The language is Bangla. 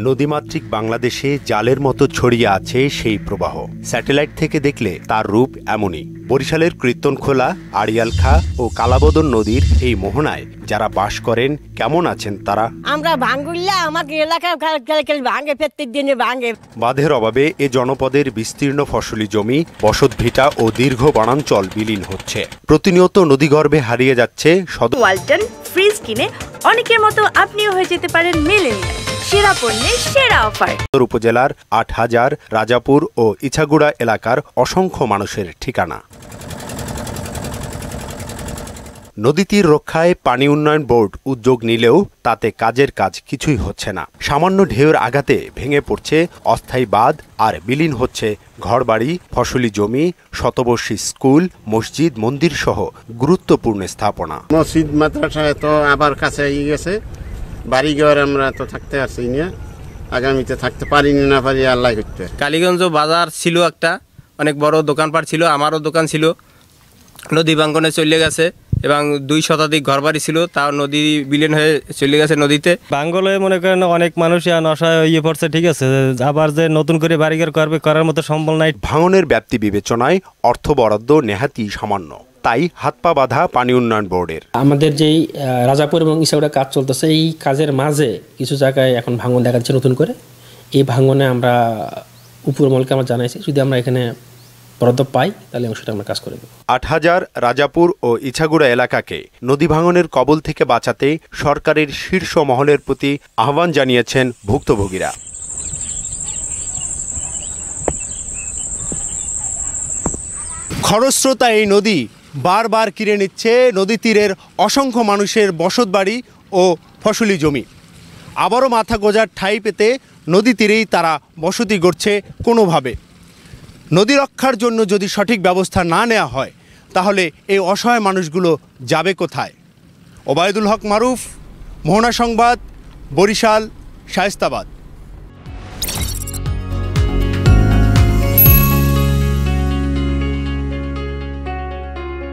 নদীমাতৃক বাংলাদেশে জালের মতো ছড়িয়ে আছে সেই প্রবাহ। স্যাটেলাইট থেকে দেখলে তার রূপ এমনই। বরিশালের কীর্তনখোলা, আড়িয়ালখা ও কালাবদন নদীর এই মোহনায় যারা বাস করেন, কেমন আছেন তারা? আমরা ভাঙ্গুল্লা আমাকে এলাকায় ভাঙে, প্রত্যেক দিনে ভাঙে। বাঁধের অভাবে এ জনপদের বিস্তীর্ণ ফসলি জমি, বসতভিটা ও দীর্ঘ বনাঞ্চল বিলীন হচ্ছে। প্রতিনিয়ত নদীগর্ভে হারিয়ে যাচ্ছে ওয়ালটন ফ্রিজ কিনে অনেকের মতো আপনিও হয়ে যেতে পারেন মিলেনিয়াল। সেরা পণ্যের সেরা অফার। উপজেলার ৮,০০০ রাজাপুর ও ইছাগুড়া এলাকার অসংখ্য মানুষের ঠিকানা। নদী তীর রক্ষায় পানি উন্নয়ন বোর্ড উদ্যোগ নিলেও তাতে কাজের কাজ কিছুই হচ্ছে না। সামান্য ঢেউয়ের আঘাতে ভেঙে পড়ছে অস্থায়ী বাঁধ আর বিলীন হচ্ছে ঘরবাড়ি, ফসলি জমি, শতবর্ষী স্কুল, মসজিদ, মন্দির সহ গুরুত্বপূর্ণ স্থাপনা। মসজিদ মাদ্রাসায় তো আবার কাছে গেছে, বাড়িঘর আমরা তো থাকতে পারছি না, আগামীতে থাকতে পারি না পারি আল্লাহ করতে। কালীগঞ্জ বাজার ছিল, একটা অনেক বড় দোকানপাট ছিল, আমারও দোকান ছিল, নদী ভাঙ্গনে চলে গেছে এবং ২ শতাধিক ঘরবাড়ি ছিল, তাও নদী বিলীন হয়ে চলে গেছে নদীতে। বাঙ্গলে মনে করেন অনেক মানুষই নশায় ইয়ে পড়ছে, ঠিক আছে, আবার যে নতুন করে বাড়িঘর করবে করার মতো সম্বল নাই। ভাঙনের ব্যাপ্তি বিবেচনায় অর্থ বরাদ্দ নেহাতি সামান্য, তাই হাত পা বাঁধা পানি উন্নয়ন বোর্ডের। আমাদের যেই রাজাপুর এবং ইছাগুড়া কাজ চলতেছে, এই কাজের মাঝে কিছু জায়গায় এখন ভাঙন দেখা যাচ্ছে নতুন করে। এই ভাঙনে আমরা উপরমহলকে আমরা জানাইছি, যদি আমরা এখানে বরাদ্দ পাই তাহলে সেটা আমরা কাজ করে দেব। ৮,০০০ রাজাপুর ও ইছাগুড়া এলাকাকে নদী ভাঙনের কবল থেকে বাঁচাতে সরকারের শীর্ষ মহলের প্রতি আহ্বান জানিয়েছেন ভুক্তভোগীরা। খরস্রোতা এই নদী বারবার কিনে নিচ্ছে নদী তীরের অসংখ্য মানুষের বসতবাড়ি ও ফসলি জমি। আবারও মাথা গোঁজার ঠাঁই পেতে নদী তীরেই তারা বসতি গড়ছে কোনোভাবে। নদী রক্ষার জন্য যদি সঠিক ব্যবস্থা না নেওয়া হয় তাহলে এই অসহায় মানুষগুলো যাবে কোথায়? ওবায়দুল হক মারুফ, মোহনা সংবাদ, বরিশাল, শায়েস্তাবাদ।